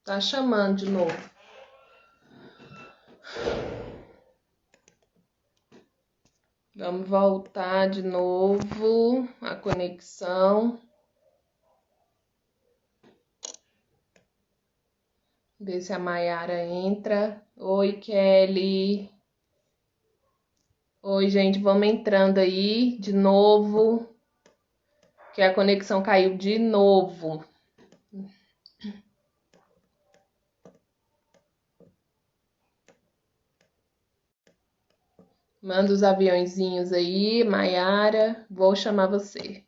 Tá chamando de novo. Vamos voltar de novo a conexão. Ver se a Mayara entra. Oi, Kelly. Oi, gente, vamos entrando aí de novo, que a conexão caiu de novo. Manda os aviãozinhos aí, Mayara. Vou chamar você.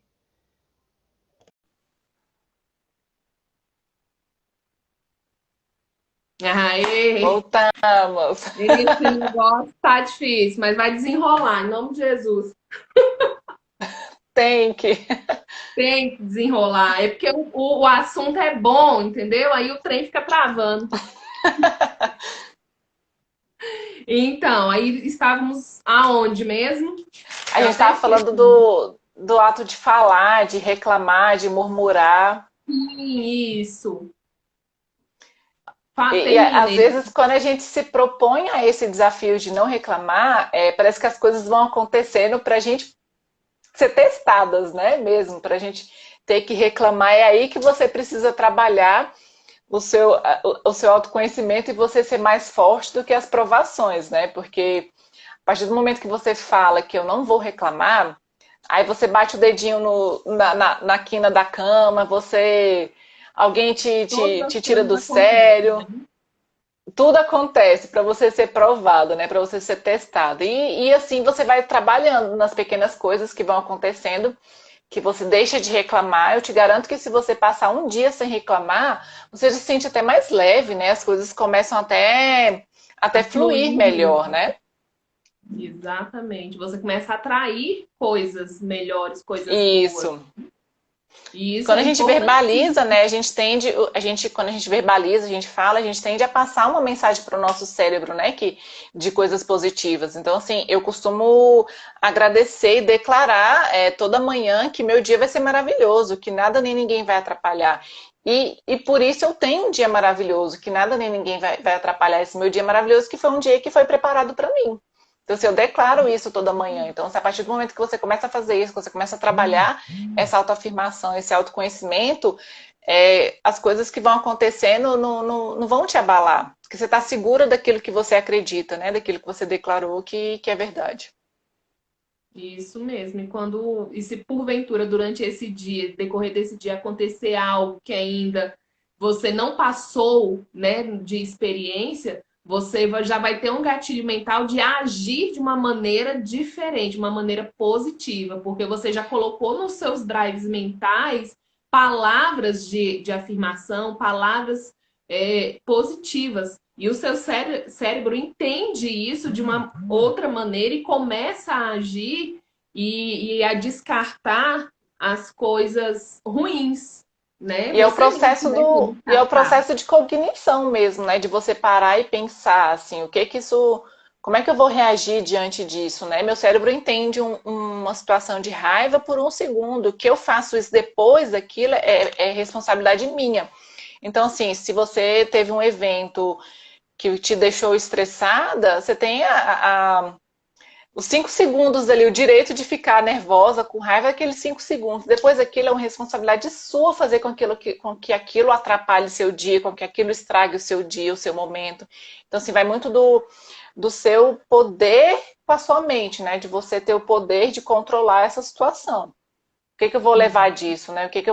Aê! Voltamos. Esse negócio tá difícil, mas vai desenrolar, em nome de Jesus. Tem que. Tem que desenrolar. É porque o assunto é bom, entendeu? Aí o trem fica travando. Então, aí estávamos aonde mesmo? A Eu gente até estava esqueci. falando do ato de falar, de reclamar, de murmurar. Isso. Às Terminei. vezes, quando a gente se propõe a esse desafio de não reclamar, parece que as coisas vão acontecendo para a gente ser testadas, né? Mesmo, para a gente ter que reclamar. É aí que você precisa trabalhar o seu autoconhecimento e você ser mais forte do que as provações, né? Porque a partir do momento que você fala que eu não vou reclamar, aí você bate o dedinho na quina da cama, alguém Todas as te tira coisas do acontecem, sério. né? Tudo acontece para você ser provado, né? Para você ser testado. E assim você vai trabalhando nas pequenas coisas que vão acontecendo, que você deixa de reclamar. Eu te garanto que se você passar um dia sem reclamar, você se sente até mais leve, né? As coisas começam até A fluir fluir melhor, mesmo. né? Exatamente. Você começa a atrair coisas melhores, coisas boas. Isso. E isso Quando é a gente importantíssimo. verbaliza, né, quando a gente verbaliza, a gente fala, a gente tende a passar uma mensagem para o nosso cérebro, né, de coisas positivas. Então, assim, eu costumo agradecer e declarar toda manhã que meu dia vai ser maravilhoso, que nada nem ninguém vai atrapalhar. E por isso eu tenho um dia maravilhoso, que nada nem ninguém vai atrapalhar esse meu dia maravilhoso, que foi um dia que foi preparado para mim. Então, se eu declaro isso toda manhã, então, se a partir do momento que você começa a fazer isso, que você começa a trabalhar essa autoafirmação, esse autoconhecimento, as coisas que vão acontecendo não vão te abalar. Porque você está segura daquilo que você acredita, né? Daquilo que você declarou que é verdade. Isso mesmo. E se porventura durante esse dia, decorrer desse dia, acontecer algo que ainda você não passou, né, de experiência, já vai ter um gatilho mental de agir de uma maneira diferente, de uma maneira positiva, porque você já colocou nos seus drives mentais palavras de afirmação, palavras positivas. E o seu cérebro entende isso de uma outra maneira e começa a agir e a descartar as coisas ruins, né? Você mesmo começa a E é o descartar. processo de cognição mesmo, né? De você parar e pensar assim, como é que eu vou reagir diante disso, né? Meu cérebro entende uma situação de raiva por um segundo. Que eu faço isso depois daquilo é responsabilidade minha. Então, assim, se você teve um evento que te deixou estressada, você tem os 5 segundos ali, o direito de ficar nervosa, com raiva, é aqueles 5 segundos. Depois aquilo é uma responsabilidade sua fazer com que aquilo atrapalhe seu dia, com que aquilo estrague o seu dia, o seu momento. Então, assim, vai muito do seu poder com a sua mente, né? De você ter o poder de controlar essa situação. O que eu vou levar disso, né? O que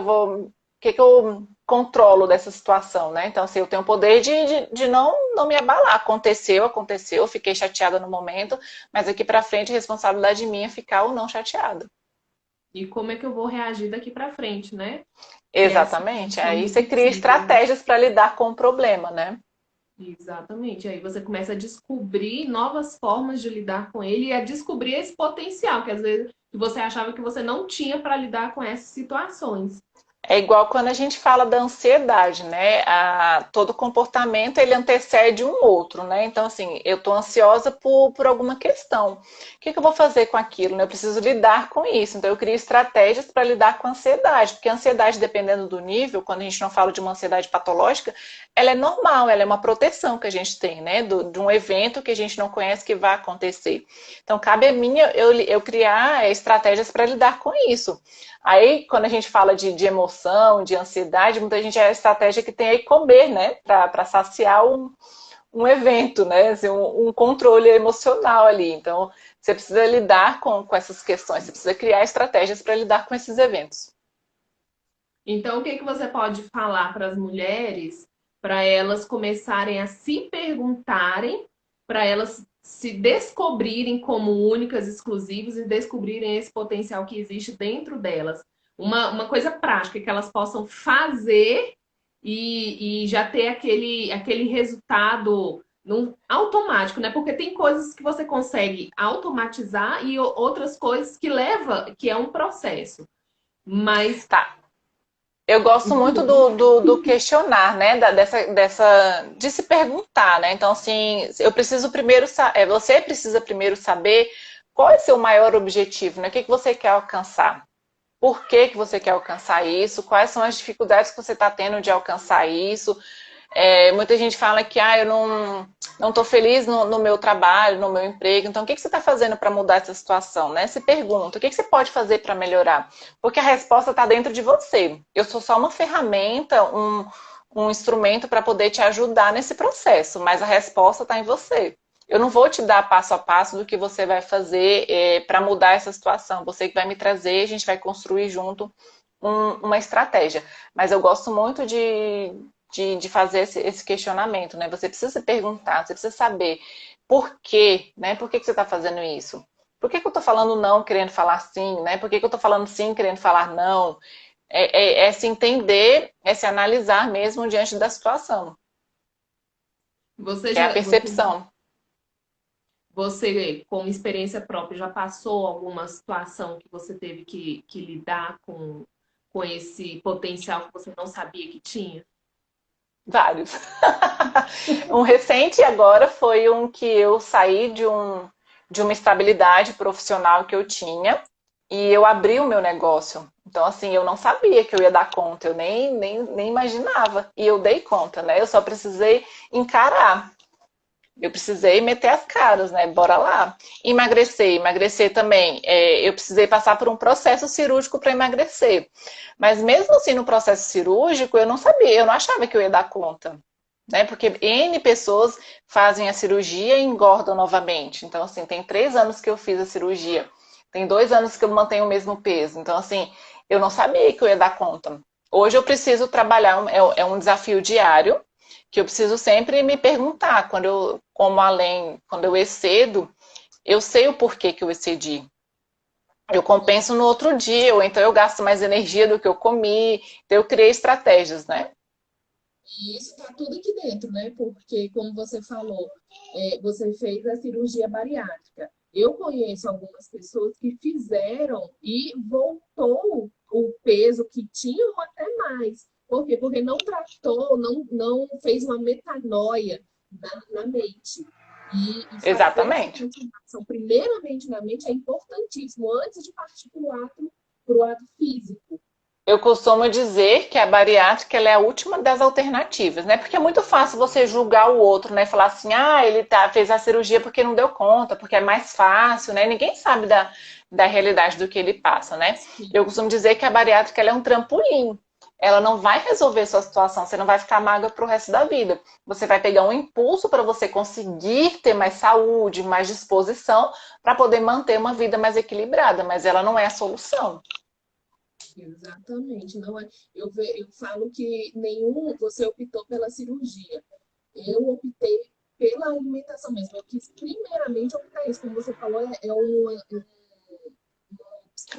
eu controlo dessa situação, né? Então, assim, eu tenho o poder de não me abalar. Aconteceu, fiquei chateada no momento, mas aqui pra frente a responsabilidade minha é ficar ou não chateada. E como é que eu vou reagir daqui para frente, né? Que é assim que Exatamente. Aí funciona você cria possível, né? estratégias para lidar com o problema, né? Exatamente. Aí você começa a descobrir novas formas de lidar com ele e a descobrir esse potencial que às vezes você achava que você não tinha para lidar com essas situações. É igual quando a gente fala da ansiedade, né? Todo comportamento ele antecede um outro, né? Então, assim, eu estou ansiosa por alguma questão. O que eu vou fazer com aquilo, né? Eu preciso lidar com isso. Então, eu crio estratégias para lidar com a ansiedade, porque a ansiedade, dependendo do nível, quando a gente não fala de uma ansiedade patológica, ela é normal, ela é uma proteção que a gente tem, né? De um evento que a gente não conhece que vai acontecer. Então, cabe a mim eu criar estratégias para lidar com isso. Aí, quando a gente fala de emoção, de ansiedade, muita gente é a estratégia que tem aí comer, né? Para saciar um evento, né? Assim, um controle emocional ali. Então, você precisa lidar com essas questões, você precisa criar estratégias para lidar com esses eventos. Então, o que que você pode falar para as mulheres para elas começarem a se perguntarem, para elas se descobrirem como únicas, exclusivas e descobrirem esse potencial que existe dentro delas? Uma coisa prática que elas possam fazer e já ter aquele resultado automático, né? Porque tem coisas que você consegue automatizar e outras coisas que leva, que é um processo. Mas Tá. Eu gosto muito do questionar, né? De se perguntar, né? Então, assim, eu preciso primeiro, você precisa primeiro saber qual é o seu maior objetivo, né? O que que você quer alcançar? Por que que você quer alcançar isso? Quais são as dificuldades que você está tendo de alcançar isso? Muita gente fala que eu não estou feliz no meu trabalho, no meu emprego. Então, o que que você está fazendo para mudar essa situação? Né? Se pergunta, o que que você pode fazer para melhorar? Porque a resposta está dentro de você. Eu sou só uma ferramenta, um instrumento para poder te ajudar nesse processo, mas a resposta está em você. Eu não vou te dar passo a passo do que você vai fazer para mudar essa situação. Você que vai me trazer, a gente vai construir junto uma estratégia. Mas eu gosto muito de fazer esse questionamento, né? Você precisa se perguntar, você precisa saber por quê, né? Por que você está fazendo isso? Por que eu estou falando não querendo falar sim, né? Por que eu estou falando sim querendo falar não? É se entender, é se analisar mesmo diante da situação, você que é a já, percepção. você, com experiência própria, já passou alguma situação que você teve que lidar com esse potencial que você não sabia que tinha? Vários. Um recente agora foi um que eu saí de uma estabilidade profissional que eu tinha e eu abri o meu negócio. Então, assim, eu não sabia que eu ia dar conta, eu nem imaginava. E eu dei conta, né? Eu só precisei encarar. Eu precisei meter as caras, né? Bora lá. Emagrecer também. Eu precisei passar por um processo cirúrgico para emagrecer. Mas mesmo assim, no processo cirúrgico, eu não sabia, eu não achava que eu ia dar conta. Né? Porque N pessoas fazem a cirurgia e engordam novamente. Então, assim, tem 3 anos que eu fiz a cirurgia. Tem 2 anos que eu mantenho o mesmo peso. Então, assim, eu não sabia que eu ia dar conta. Hoje eu preciso trabalhar, é um desafio diário, que eu preciso sempre me perguntar, quando eu excedo, eu sei o porquê que eu excedi. Eu compenso no outro dia, ou então eu gasto mais energia do que eu comi. Então eu criei estratégias, né? E isso está tudo aqui dentro, né? Porque, como você falou, você fez a cirurgia bariátrica. Eu conheço algumas pessoas que fizeram e voltou o peso que tinham até mais. Por quê? Porque não tratou, não fez uma metanoia na mente. E fazer essa Exatamente. transformação, primeiramente na mente, é importantíssimo, antes de partir para o ato físico. Eu costumo dizer que a bariátrica ela é a última das alternativas, né? Porque é muito fácil você julgar o outro, né? Falar assim, ele fez a cirurgia porque não deu conta, porque é mais fácil, né? Ninguém sabe da realidade do que ele passa, né? Eu costumo dizer que a bariátrica ela é um trampolim. Ela não vai resolver sua situação, você não vai ficar magra pro resto da vida. Você vai pegar um impulso para você conseguir ter mais saúde, mais disposição, para poder manter uma vida mais equilibrada, mas ela não é a solução. Exatamente. Não é, eu falo que você optou pela cirurgia. Eu optei pela alimentação mesmo. Eu quis primeiramente optar isso. Como você falou, é uma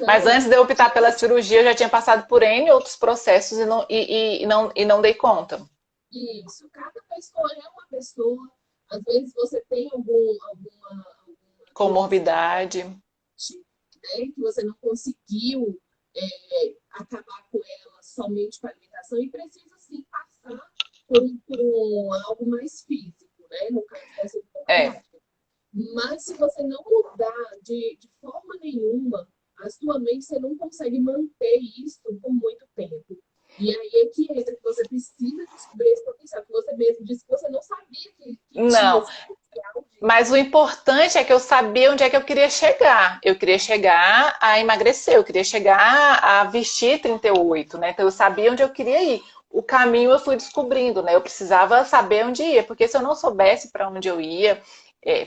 Mas opção antes de eu optar que pela cirurgia, eu já tinha passado por N outros processos e não dei conta. isso. Cada pessoa é uma pessoa. Às vezes você tem alguma doença, Comorbidade. né, que você não conseguiu acabar com ela somente com a alimentação e precisa sim passar por algo mais físico, né? No caso dessa É, hipocondria. Mas se você não mudar de forma nenhuma a sua mente, você não consegue manter isso por muito tempo. E aí é que entra que você precisa descobrir esse potencial, que você mesmo disse que você não sabia que tinha não. esse potencial Mas o importante é que eu sabia onde é que eu queria chegar. Eu queria chegar a emagrecer, eu queria chegar a vestir 38, né? Então eu sabia onde eu queria ir. O caminho eu fui descobrindo, né? Eu precisava saber onde ia, porque se eu não soubesse para onde eu ia,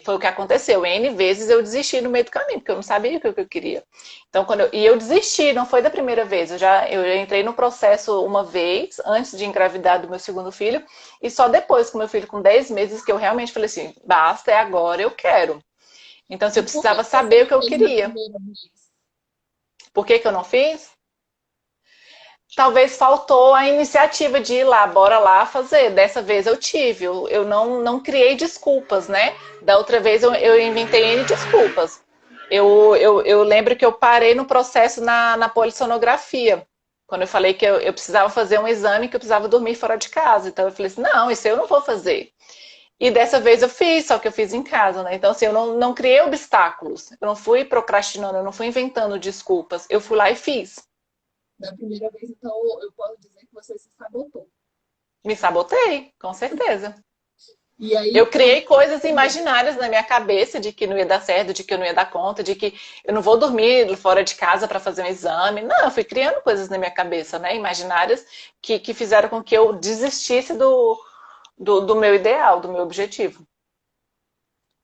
foi o que aconteceu. N vezes eu desisti no meio do caminho, porque eu não sabia o que eu queria. Então, e eu desisti, não foi da primeira vez. Eu já entrei no processo uma vez, antes de engravidar do meu segundo filho, e só depois, com meu filho com 10 meses, que eu realmente falei assim, basta, é agora, eu quero. Então, se eu e por que precisava você saber o não que eu fez na queria. primeira vez? Por que que eu não fiz? Talvez faltou a iniciativa de ir lá, bora lá fazer. Dessa vez eu tive, eu não criei desculpas, né? Da outra vez eu inventei N desculpas. Eu lembro que eu parei no processo na polissonografia, quando eu falei que eu precisava fazer um exame, que eu precisava dormir fora de casa. Então eu falei assim, não, isso eu não vou fazer. E dessa vez eu fiz, só que eu fiz em casa, né? Então, assim, eu não criei obstáculos. Eu não fui procrastinando, eu não fui inventando desculpas. Eu fui lá e fiz. Da primeira vez, então, eu posso dizer que você se sabotou. Me sabotei, com certeza. E aí, Eu quando criei coisas imaginárias na minha cabeça de que não ia dar certo, de que eu não ia dar conta, de que eu não vou dormir fora de casa para fazer um exame. Não, eu fui criando coisas na minha cabeça, né? Imaginárias que fizeram com que eu desistisse do meu ideal, do meu objetivo.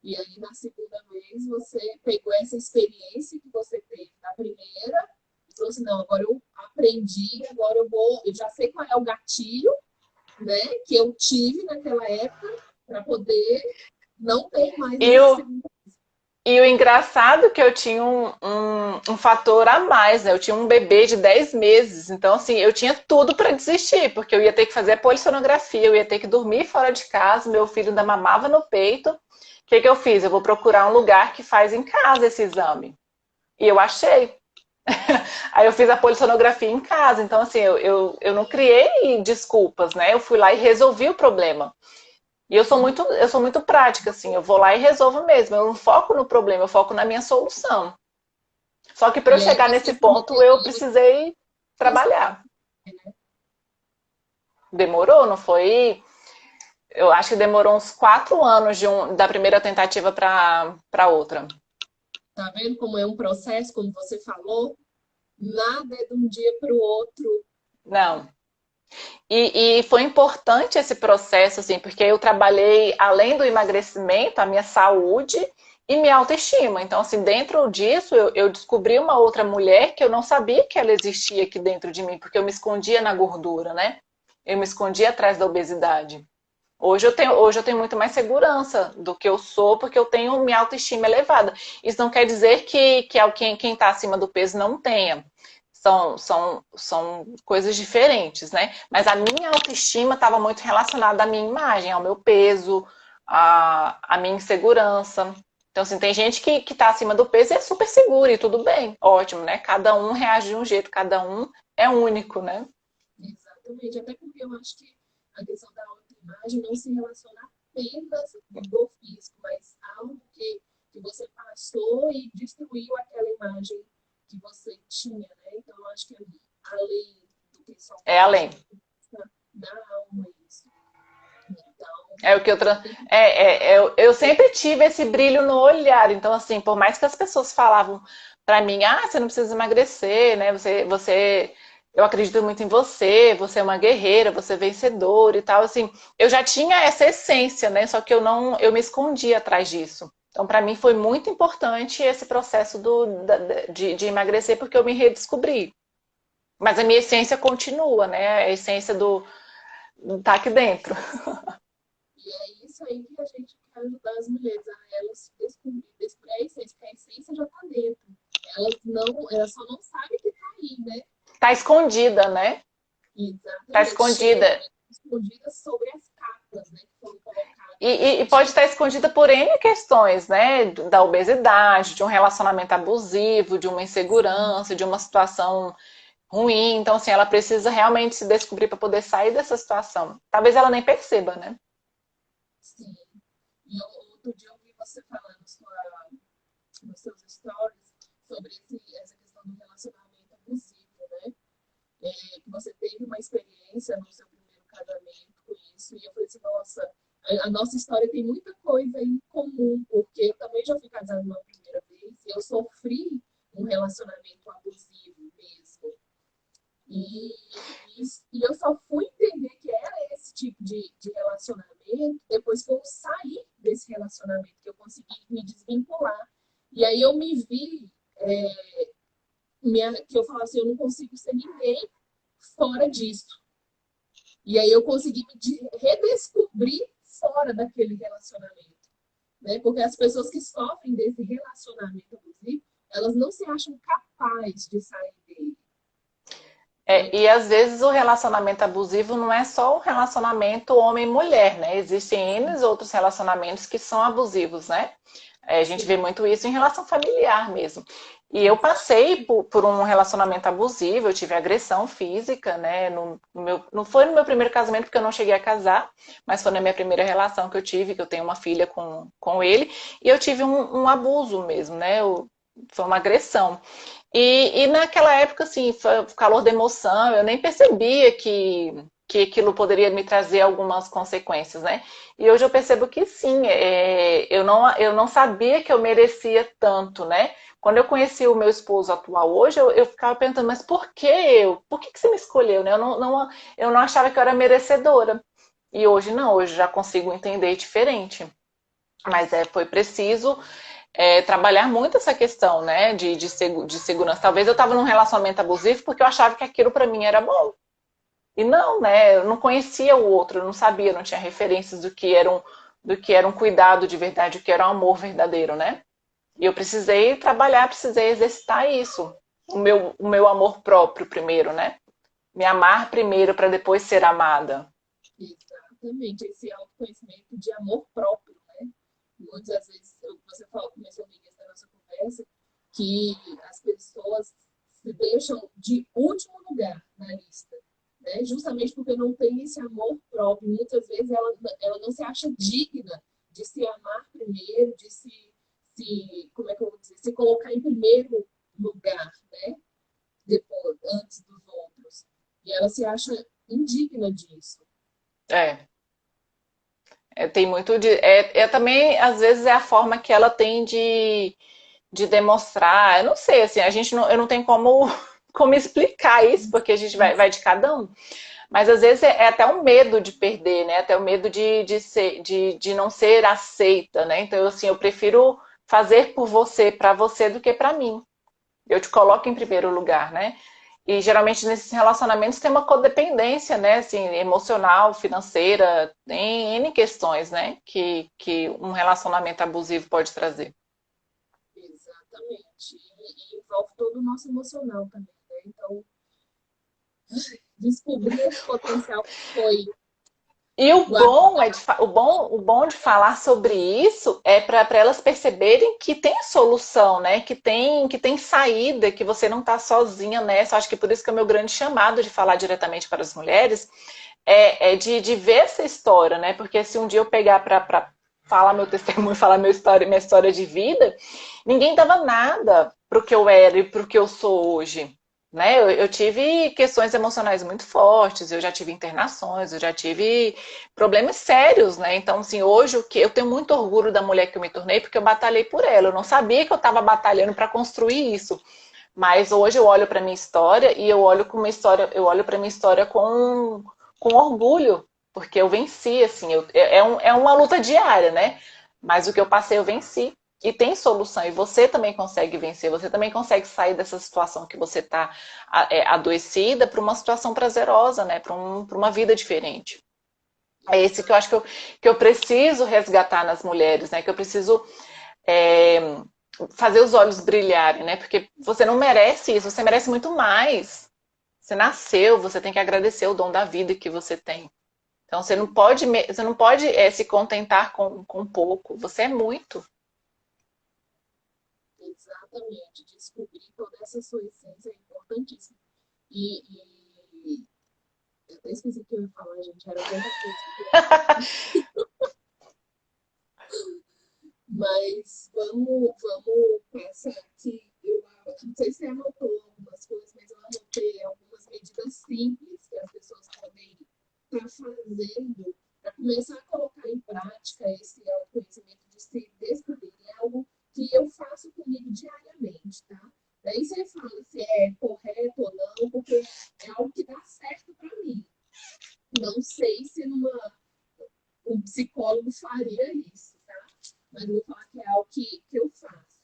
E aí, na segunda vez, você pegou essa experiência que você teve na primeira e falou assim, não, agora eu aprendi, agora eu já sei qual é o gatilho, né, que eu tive naquela época para poder não ter mais E essa o, segunda. e o engraçado é que eu tinha um fator a mais, né? Eu tinha um bebê de 10 meses, então assim, eu tinha tudo para desistir, porque eu ia ter que fazer a polissonografia, eu ia ter que dormir fora de casa, meu filho ainda mamava no peito. O que que eu fiz? Eu vou procurar um lugar que faz em casa esse exame. E eu achei. Aí eu fiz a polissonografia em casa. Então, assim, eu não criei desculpas, né? Eu fui lá e resolvi o problema. E eu sou muito prática, assim, eu vou lá e resolvo mesmo. Eu não foco no problema, eu foco na minha solução. Só que para eu E aí chegar nesse você falou que ponto, eu precisei trabalhar. Demorou, não foi? Eu acho que demorou uns 4 anos da primeira tentativa para outra. tá vendo como é um processo, como você falou, nada é de um dia para o outro. Não. E foi importante esse processo, assim, porque eu trabalhei, além do emagrecimento, a minha saúde e minha autoestima. Então, assim, dentro disso, eu descobri uma outra mulher que eu não sabia que ela existia aqui dentro de mim, porque eu me escondia na gordura, né? Eu me escondia atrás da obesidade. Hoje eu tenho muito mais segurança do que eu sou, porque eu tenho minha autoestima elevada. Isso não quer dizer que alguém, quem está acima do peso não tenha. São coisas diferentes, né? Mas a minha autoestima estava muito relacionada à minha imagem, ao meu peso, à minha insegurança. Então, assim, tem gente que está acima do peso e é super segura e tudo bem, ótimo, né? Cada um reage de um jeito, cada um é único, né? Exatamente, até porque eu acho que a questão da autoimagem não se relaciona apenas do físico, mas algo que você passou e destruiu aquela imagem que você tinha, né? Então, eu acho que é além do que só É além. da alma isso. Então, É o que eu sempre tive esse brilho no olhar. Então, assim, por mais que as pessoas falavam pra mim, você não precisa emagrecer, né? Eu acredito muito em você, você é uma guerreira, você é vencedora e tal, assim, eu já tinha essa essência, né? Só que eu me escondi atrás disso. Então, para mim foi muito importante esse processo de emagrecer, porque eu me redescobri. Mas a minha essência continua, né? A essência tá aqui dentro. e é isso aí que a gente quer ajudar as mulheres a elas se descobrir a essência, porque a essência já está dentro. Elas só não sabem que está aí, né? Tá escondida, né? Tá Exatamente. Cheia, escondida. escondida sobre as capas, né? Que foram colocadas E durante. pode estar escondida por N questões, né? Da obesidade, de um relacionamento abusivo, de uma insegurança, de uma situação ruim. Então, assim, ela precisa realmente se descobrir para poder sair dessa situação. Talvez ela nem perceba, né? Sim. E outro dia eu vi você falando nos seus stories sobre essa questão do relacionamento abusivo, né? Que você teve uma experiência no seu primeiro casamento com isso, e eu falei assim, nossa, a nossa história tem muita coisa em comum, porque eu também já fui casada uma primeira vez, e eu sofri um relacionamento abusivo mesmo. E, e eu só fui entender que era esse tipo de relacionamento depois que eu saí desse relacionamento, que eu consegui me desvincular. E aí eu me vi, que eu falava assim, eu não consigo ser ninguém fora disso. E aí eu consegui me redescobrir fora daquele relacionamento. Né? Porque as pessoas que sofrem desse relacionamento abusivo, elas não se acham capazes de sair dele. Né? E às vezes o relacionamento abusivo não é só um relacionamento homem-mulher, né? Existem N outros relacionamentos que são abusivos, né? A gente vê Sim, muito isso em relação familiar mesmo. E eu passei por um relacionamento abusivo, eu tive agressão física, né? Não foi no meu primeiro casamento, porque eu não cheguei a casar, mas foi na minha primeira relação que eu tive, que eu tenho uma filha com ele, e eu tive um abuso mesmo, né? Foi uma agressão. E naquela época, assim, foi o calor da emoção, eu nem percebia que aquilo poderia me trazer algumas consequências, né? E hoje eu percebo que sim, eu não sabia que eu merecia tanto, né? Quando eu conheci o meu esposo atual hoje, eu ficava perguntando, mas por que eu? Por que você me escolheu, né? Eu não achava que eu era merecedora. E hoje não, hoje já consigo entender diferente. Mas foi preciso trabalhar muito essa questão, né, de segurança. Talvez eu estava num relacionamento abusivo porque eu achava que aquilo para mim era bom. E não, né, eu não conhecia o outro, eu não sabia, não tinha referências do que era um cuidado de verdade, do que era um amor verdadeiro, né? E eu precisei trabalhar, precisei exercitar isso. O meu amor próprio primeiro, né? Me amar primeiro para depois ser amada. exatamente. Esse autoconhecimento de amor próprio, né? Muitas vezes, você falou, começou no início da nossa conversa, que as pessoas se deixam de último lugar na lista, né? Justamente porque não tem esse amor próprio. Muitas vezes ela não se acha digna de se amar primeiro, de como é que eu vou dizer, se colocar em primeiro lugar, né? Depois, antes dos outros. E ela se acha indigna disso. É, tem muito de. Também, às vezes, é a forma que ela tem de demonstrar. Eu não sei, assim, eu não tenho como explicar isso, porque a gente vai de cada um. Mas às vezes é até um medo de perder, né? Até o medo de não ser aceita, né? Então, assim, eu prefiro fazer por você, para você, do que para mim. Eu te coloco em primeiro lugar, né? E geralmente nesses relacionamentos tem uma codependência, né? Assim, emocional, financeira, tem N questões, né? Que um relacionamento abusivo pode trazer. Exatamente. E envolve todo o nosso emocional também, né? Então, descobrir esse potencial que foi E guardado. o bom de falar sobre isso é para elas perceberem que tem solução, né? Que tem saída, que você não está sozinha nessa. Acho que por isso que é o meu grande chamado de falar diretamente para as mulheres de ver essa história, né? Porque se um dia eu pegar para falar meu testemunho, falar minha história de vida, ninguém dava nada pro que eu era e pro que eu sou hoje. Né? Eu tive questões emocionais muito fortes, eu já tive internações, eu já tive problemas sérios, né? Então, assim, hoje o que eu tenho muito orgulho da mulher que eu me tornei, porque eu batalhei por ela. Eu não sabia que eu estava batalhando para construir isso. Mas hoje eu olho para minha história e eu olho para minha história com orgulho, porque eu venci, assim, é uma luta diária, né? Mas o que eu passei eu venci. E tem solução, e você também consegue vencer, você também consegue sair dessa situação que você está adoecida para uma situação prazerosa, né? Para uma vida diferente. É esse que eu acho que eu preciso resgatar nas mulheres, né? Que eu preciso é, fazer os olhos brilharem, né? Porque você não merece isso, você merece muito mais. Você nasceu, você tem que agradecer o dom da vida que você tem. Então você não pode se contentar com pouco. Você é muito. Exatamente. Descobrir toda essa sua essência é importantíssimo. E eu até esqueci o que eu ia falar, gente, era tanta coisa. Mas vamos pensar que eu não sei se você anotou algumas coisas, mas eu anotei algumas medidas simples que as pessoas podem estar fazendo para começar a colocar em prática esse autoconhecimento de se descobrir. É algo que eu faço comigo diariamente, tá? Daí você fala se é correto ou não, porque é algo que dá certo para mim. Não sei se um psicólogo faria isso, tá? Mas eu vou falar que é algo que eu faço.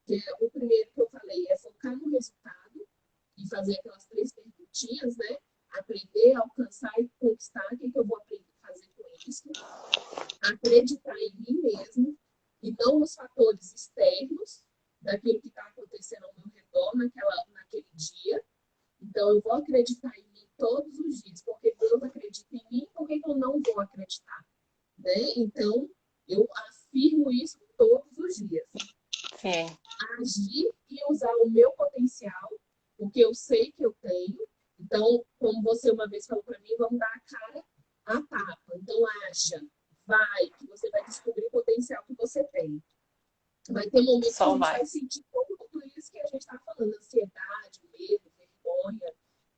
Que é, o primeiro que eu falei é focar no resultado e fazer aquelas 3 perguntinhas, né? Aprender, alcançar e conquistar. O que eu vou aprender a fazer com isso? Acreditar em mim mesmo e não nos fatores externos daquilo que está acontecendo ao meu redor naquele dia. Então, eu vou acreditar em mim todos os dias, porque Deus acredita em mim, por que eu não vou acreditar? Né? Então, eu afirmo isso todos os dias. Sim. Agir e usar o meu potencial, porque eu sei que eu tenho. Então, como você uma vez falou para mim, vamos dar a cara a tapa. Então, acha, vai, que você vai descobrir o potencial que você tem. Vai ter momentos que a Só gente vai. vai sentir tudo isso que a gente está falando, ansiedade, medo, vergonha,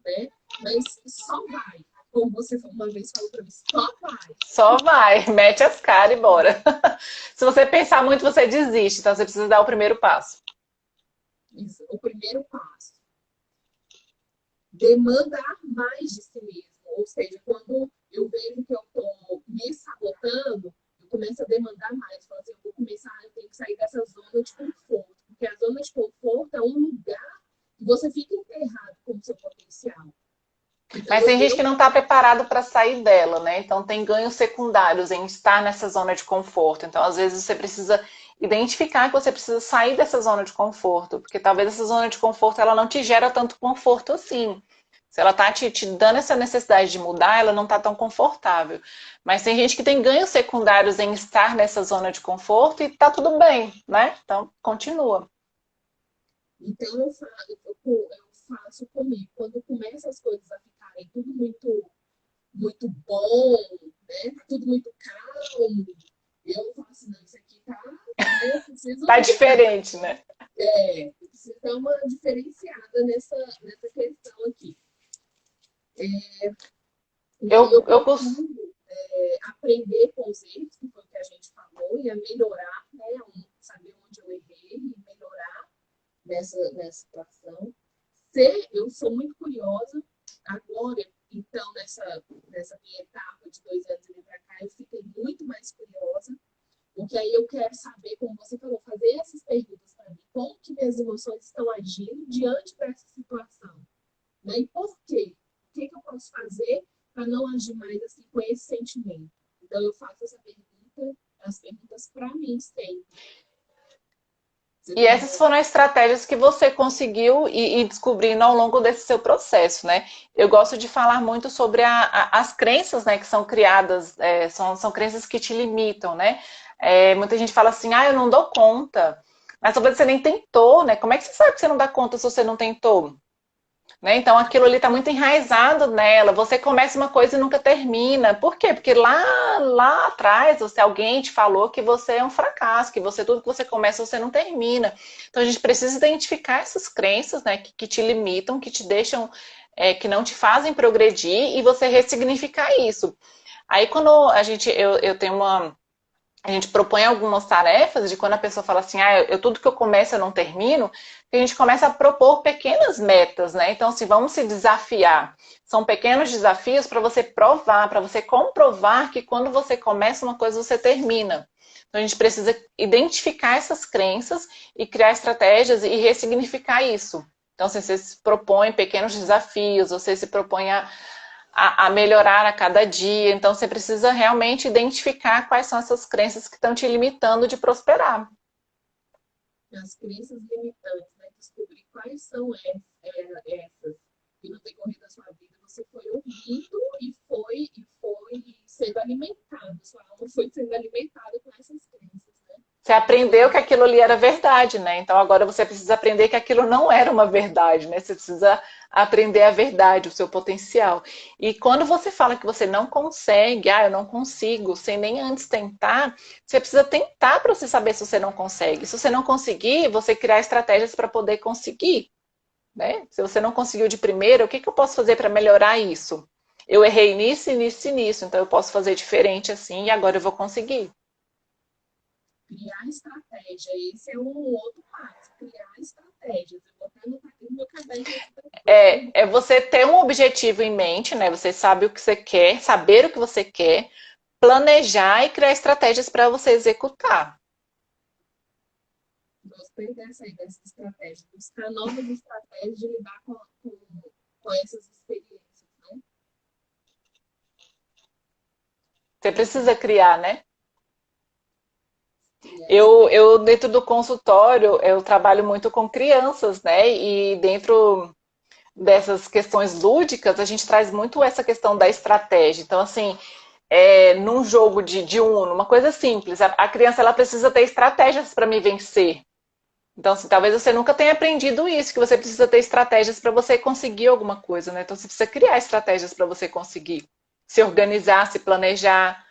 né? Mas só vai. Como você uma vez falou para mim, só vai. Só vai, mete as caras e bora. Se você pensar muito, você desiste, então você precisa dar o primeiro passo. Isso, o primeiro passo. Demandar mais de si mesmo. Ou seja, quando eu vejo que eu estou me sabotando, eu começo a demandar mais. Falo assim, eu vou começar, eu tenho que sair dessa zona de conforto. Porque a zona de conforto é um lugar que você fica enterrado com o seu potencial. Então, Mas tem gente que não está preparado para sair dela, né? Então tem ganhos secundários em estar nessa zona de conforto. Então, às vezes, você precisa identificar que você precisa sair dessa zona de conforto, porque talvez essa zona de conforto ela não te gera tanto conforto assim. Se ela está te dando essa necessidade de mudar, ela não está tão confortável. Mas tem gente que tem ganhos secundários em estar nessa zona de conforto e tá tudo bem, né? Então, continua. Então eu faço comigo. Quando começa as coisas a ficarem tudo muito bom, né? Tudo muito calmo, eu falo assim, não, isso aqui tá, né? Eu preciso, Tá diferente, né? preciso dar uma diferenciada nessa questão aqui. Então eu Eu procuro aprender com os erros, que foi o que a gente falou, e a melhorar, né? Saber onde eu errei e melhorar nessa situação. Eu sou muito curiosa. Agora, então, nessa minha etapa de 2 anos e meio para cá, eu fiquei muito mais curiosa, porque aí eu quero saber, como você falou, fazer essas perguntas para mim. Como que minhas emoções estão agindo diante dessa situação? Né? E por quê? O que eu posso fazer para não agir mais assim com esse sentimento? Então, eu faço as perguntas para mim sempre. E essas foram as estratégias que você conseguiu ir descobrindo ao longo desse seu processo, né? Eu gosto de falar muito sobre as crenças, né, que são criadas, são crenças que te limitam, né? Muita gente fala assim, eu não dou conta. Mas talvez você nem tentou, né? Como é que você sabe que você não dá conta se você não tentou? Né? Então aquilo ali está muito enraizado nela. Você começa uma coisa e nunca termina. Por quê? Porque lá atrás alguém te falou que você é um fracasso, que tudo que você começa você não termina. Então a gente precisa identificar essas crenças, né, que te limitam, que te deixam, que não te fazem progredir e você ressignificar isso. Aí quando eu tenho a gente propõe algumas tarefas de quando a pessoa fala assim, tudo que eu começo eu não termino, que a gente começa a propor pequenas metas, né? Então, assim, vamos se desafiar. São pequenos desafios para você provar, para você comprovar que quando você começa uma coisa, você termina. Então, a gente precisa identificar essas crenças e criar estratégias e ressignificar isso. Então, assim, você se propõe pequenos desafios, você se propõe a melhorar a cada dia. Então, você precisa realmente identificar quais são essas crenças que estão te limitando de prosperar. As crenças limitantes, né? Descobrir quais são essas que no decorrer da sua vida você foi ouvindo e foi sendo alimentado. Sua alma foi sendo alimentada com essas crenças, né? Você aprendeu que aquilo ali era verdade, né? Então agora você precisa aprender que aquilo não era uma verdade, né? Você precisa aprender a verdade, o seu potencial. E quando você fala que você não consegue, eu não consigo, sem nem antes tentar, você precisa tentar para você saber se você não consegue. Se você não conseguir, você criar estratégias para poder conseguir, né? Se você não conseguiu de primeira, o que eu posso fazer para melhorar isso? Eu errei nisso, nisso e nisso, então eu posso fazer diferente assim e agora eu vou conseguir. Criar estratégia, esse é um outro passo, criar estratégias. Eu vou até anotar aqui no meu caderno aqui para depois. É você ter um objetivo em mente, né? Você sabe o que você quer, saber o que você quer, planejar e criar estratégias para você executar. Gostei dessa estratégia, buscar novas estratégias de lidar com essas experiências, né? Você precisa criar, né? Criar Dentro do consultório, eu trabalho muito com crianças, né? E dentro dessas questões lúdicas, a gente traz muito essa questão da estratégia. Então, assim, num jogo de Uno, uma coisa simples, a criança ela precisa ter estratégias para me vencer. Então, assim, talvez você nunca tenha aprendido isso, que você precisa ter estratégias para você conseguir alguma coisa, né? Então, você precisa criar estratégias para você conseguir se organizar, se planejar,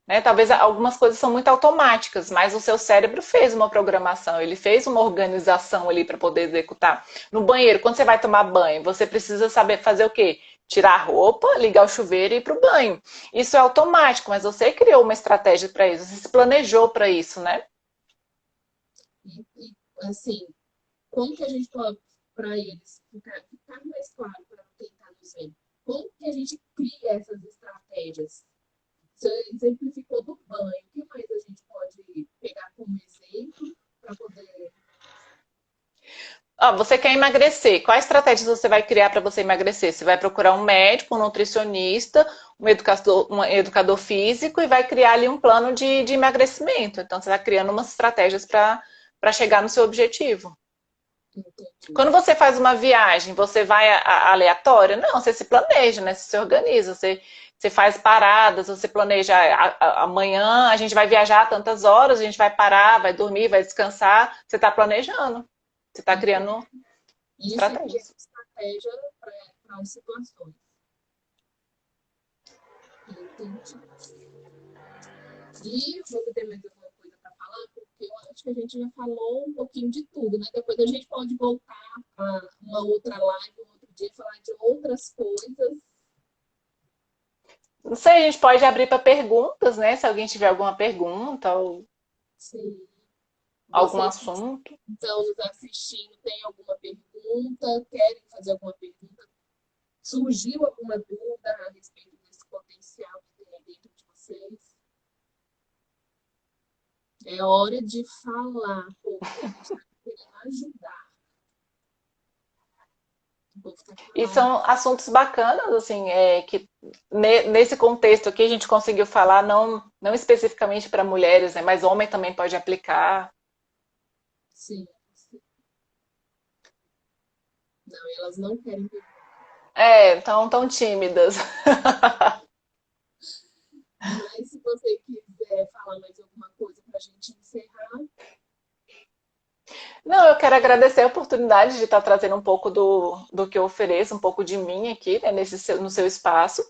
né? Talvez algumas coisas são muito automáticas, mas o seu cérebro fez uma programação, ele fez uma organização ali para poder executar. No banheiro, quando você vai tomar banho, você precisa saber fazer o quê? Tirar a roupa, ligar o chuveiro e ir para o banho. Isso é automático, mas você criou uma estratégia para isso, você se planejou para isso, né? assim, como que a gente pode, para eles, ficar mais claro para quem está nos vendo, como que a gente cria essas estratégias? Você exemplificou do banho, o que mais a gente pode pegar como exemplo para poder. Você quer emagrecer. Quais estratégias você vai criar para você emagrecer? Você vai procurar um médico, um nutricionista, um educador físico e vai criar ali um plano de emagrecimento. Então, você vai criando umas estratégias para chegar no seu objetivo. Entendi. Quando você faz uma viagem, você vai aleatória? Não, você se planeja, né? Você se organiza, você faz paradas, você planeja amanhã a gente vai viajar tantas horas, a gente vai parar, vai dormir, vai descansar. Você está planejando. Você está Entendi. criando Isso é criar estratégias. estratégia para as situações. Entendi. E você tem mais alguma coisa para falar? Porque eu acho que a gente já falou um pouquinho de tudo, né? Depois a gente pode voltar a uma outra live, um outro dia, falar de outras coisas. Não sei, a gente pode abrir para perguntas, né? Se alguém tiver alguma pergunta ou Sim. algum Vocês que assunto. estão nos assistindo, têm alguma pergunta? Querem fazer alguma pergunta? Surgiu alguma dúvida a respeito desse potencial que tem dentro de vocês? É hora de falar, porque a gente está querendo ajudar. O povo está E calado. são assuntos bacanas, assim, que nesse contexto aqui a gente conseguiu falar não especificamente para mulheres, né? Mas homem também pode aplicar. Sim, sim. Não, elas não querem perguntar. Tão tímidas. Mas se você quiser falar mais alguma coisa para a gente encerrar, Não, eu quero agradecer a oportunidade de estar trazendo um pouco do que eu ofereço, um pouco de mim aqui, né, no seu espaço.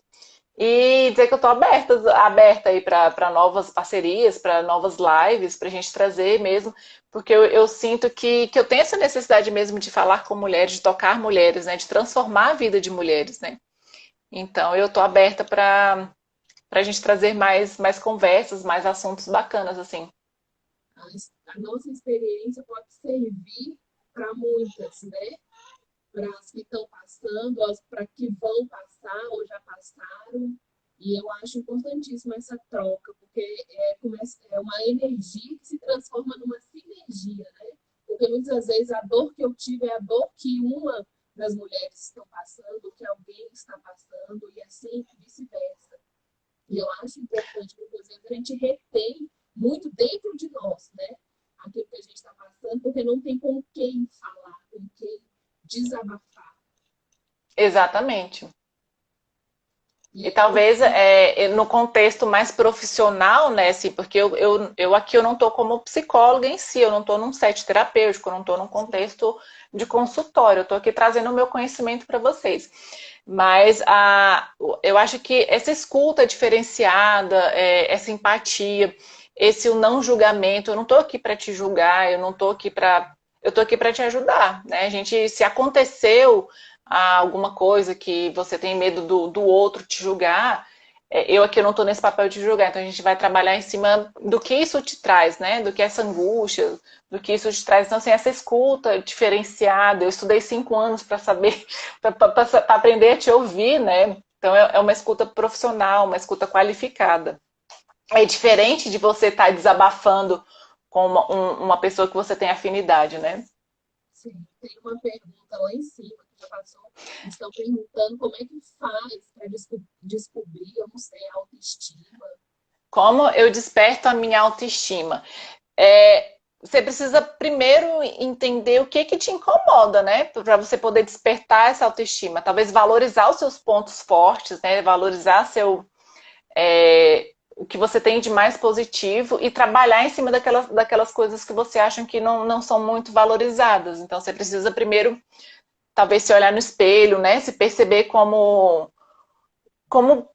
E dizer que eu estou aberta aí para novas parcerias, para novas lives, para a gente trazer mesmo, porque eu sinto que eu tenho essa necessidade mesmo de falar com mulheres, de tocar mulheres, né, de transformar a vida de mulheres, né. Então eu estou aberta para a gente trazer mais conversas, mais assuntos bacanas, assim. a nossa experiência pode servir para muitas, né? Para as que estão passando, para que vão passar ou já passaram. E eu acho importantíssima essa troca, porque é uma energia que se transforma numa sinergia, né? Porque muitas vezes a dor que eu tive é a dor que uma das mulheres estão passando, que alguém está passando, e assim vice-versa. E eu acho importante, porque às vezes a gente retém muito dentro de nós, né? Aquilo que a gente está passando, porque não tem com quem falar, com quem desabafar. Exatamente. E E talvez no contexto mais profissional, né, assim, porque eu aqui eu não estou como psicóloga em si, eu não estou num set terapêutico, eu não estou num contexto de consultório, eu estou aqui trazendo o meu conhecimento para vocês. Mas eu acho que essa escuta diferenciada, essa empatia, esse o não julgamento, eu não estou aqui para te julgar, eu não estou aqui para. Eu estou aqui para te ajudar, né? A gente, se aconteceu alguma coisa que você tem medo do outro te julgar, eu aqui não estou nesse papel de julgar, então a gente vai trabalhar em cima do que isso te traz, né? Do que essa angústia, do que isso te traz. Então, assim, essa escuta diferenciada, eu estudei 5 anos para saber, para aprender a te ouvir, né? Então, é uma escuta profissional, uma escuta qualificada. É diferente de você estar desabafando com uma pessoa que você tem afinidade, né? Sim, tem uma pergunta lá em cima que já passou. Estão perguntando como é que faz para descobrir, eu não sei, a autoestima. Como eu desperto a minha autoestima? Você precisa primeiro entender o que te incomoda, né? Para você poder despertar essa autoestima. Talvez valorizar os seus pontos fortes, né? Valorizar o que você tem de mais positivo e trabalhar em cima daquelas coisas que você acha que não são muito valorizadas. Então, você precisa primeiro, talvez, se olhar no espelho, né? Se perceber como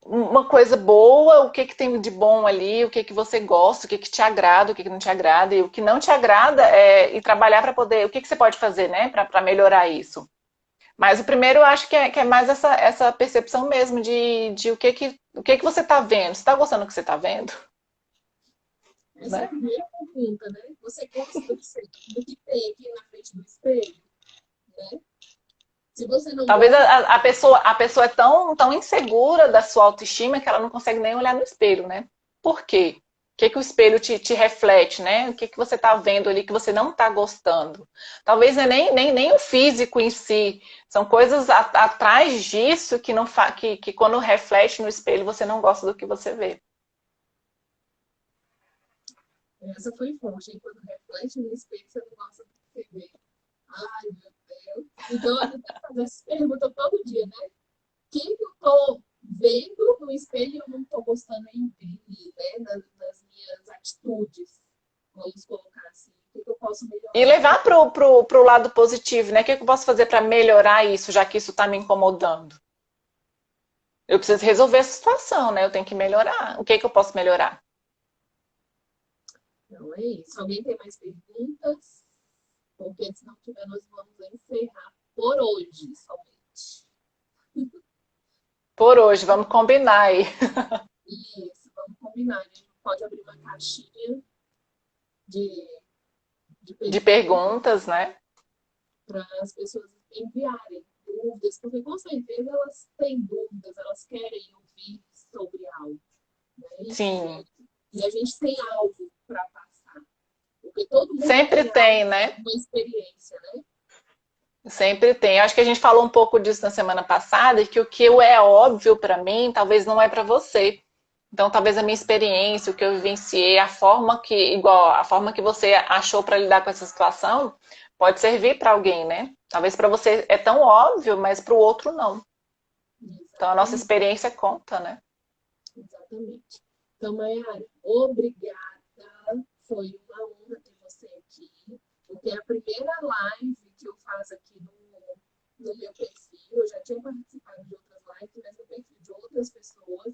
uma coisa boa, o que tem de bom ali, o que você gosta, o que te agrada, o que não te agrada, e o que não te agrada e trabalhar para poder, o que você pode fazer, né, para melhorar isso. Mas o primeiro eu acho que é mais essa percepção mesmo de o que você está vendo. Você está gostando do que você está vendo? Essa é a Né? primeira pergunta, né? Você gosta do que tem aqui na frente do espelho, né? Se você não Talvez gosta, a pessoa é tão insegura da sua autoestima que ela não consegue nem olhar no espelho, né? Por quê? O que o espelho te reflete, né? O que você está vendo ali que você não está gostando? Talvez não é nem o físico em si. São coisas atrás disso que, não que quando reflete no espelho você não gosta do que você vê. essa foi forte, hein? Quando reflete no espelho, você não gosta do que você vê. Ai, meu Deus. Então, a gente tem que fazer essa pergunta todo dia, né? Quem que eu tô vendo no espelho e eu não tô gostando em mim, né? Das minhas atitudes, vamos colocar assim. O que eu posso E melhorar? levar pro lado positivo, né? O que eu posso fazer para melhorar isso, já que isso está me incomodando? Eu preciso resolver essa situação, né? Eu tenho que melhorar. O que eu posso melhorar? Então é isso. Alguém tem mais perguntas? Porque se não tiver, nós vamos encerrar por hoje somente. Por hoje, vamos combinar aí Isso, vamos combinar. A gente pode abrir uma caixinha de, de de perguntas perguntas, né? para as pessoas enviarem dúvidas, porque com certeza elas têm dúvidas, elas querem ouvir sobre algo. Né? Sim, E a gente tem algo para passar. Porque todo mundo sempre tem algo, tem, né? uma experiência, né? Sempre tem. Acho que a gente falou um pouco disso na semana passada, e que o que é óbvio para mim, talvez não é para você. Então, talvez a minha experiência, o que eu vivenciei, a forma que você achou para lidar com essa situação, pode servir para alguém, né? Talvez para você é tão óbvio, mas para o outro não. Então, a nossa Exatamente. experiência conta, né? Exatamente. Então, Mayara, obrigada. Foi uma honra ter você aqui. Porque é a primeira live que eu faço aqui no meu perfil. Eu já tinha participado de outras lives, mas no perfil de outras pessoas.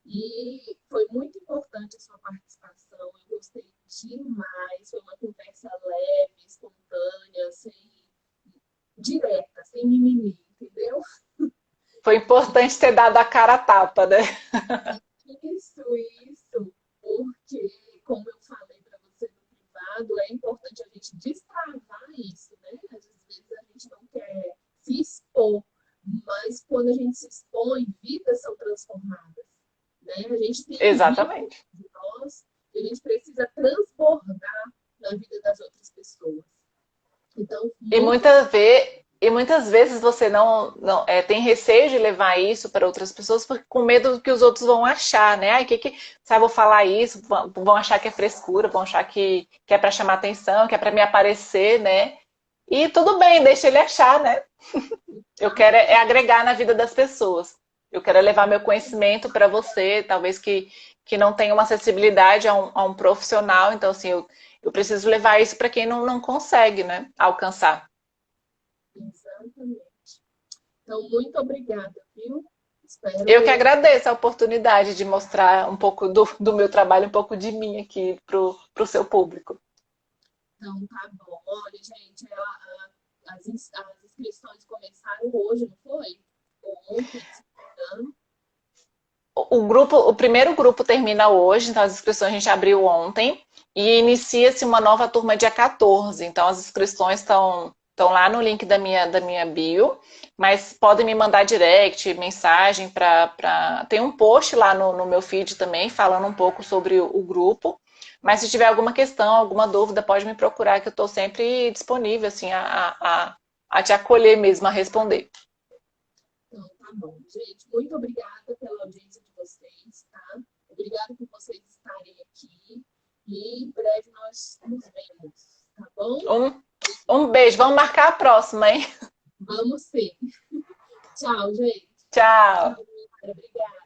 E foi muito importante a sua participação. Eu gostei demais. Foi uma conversa leve, espontânea, direta, sem mimimi, entendeu? Foi importante ter dado a cara a tapa, né? Isso, porque, como eu falei para você no privado, é importante a gente destravar isso, né? Às vezes a gente não quer se expor, mas quando a gente se expõe, vidas são transformadas, né? A gente tem um rio Exatamente. de nós e a gente precisa transbordar na vida das outras pessoas. Então, E muito muitas vezes você não tem receio de levar isso para outras pessoas com medo do que os outros vão achar, né? Ai, sabe, vou falar isso, vão achar que é frescura, vão achar que é para chamar atenção, que é para me aparecer, né? E tudo bem, deixa ele achar, né? Eu quero agregar na vida das pessoas. Eu quero levar meu conhecimento para você, talvez que não tenha uma acessibilidade a um profissional. Então, assim, eu preciso levar isso para quem não consegue, né, alcançar. Exatamente. Então, muito obrigada, viu? Eu que Espero. agradeço a oportunidade de mostrar um pouco do meu trabalho, um pouco de mim aqui para o seu público. Então, tá bom. Olha, gente, as inscrições começaram hoje, não foi? Ou ontem, se não me engano. O primeiro grupo termina hoje, então as inscrições a gente abriu ontem e inicia-se uma nova turma dia 14. Então as inscrições estão lá no link da minha bio, mas podem me mandar direct, mensagem Tem um post lá no meu feed também falando um pouco sobre o grupo. Mas se tiver alguma questão, alguma dúvida, pode me procurar, que eu estou sempre disponível assim, a te acolher mesmo, a responder. Então, tá bom. Gente, muito obrigada pela audiência de vocês, tá? Obrigada por vocês estarem aqui. E em breve nós nos vemos, tá bom? Um beijo, vamos marcar a próxima, hein? Vamos sim. Tchau, gente. Tchau. Obrigada.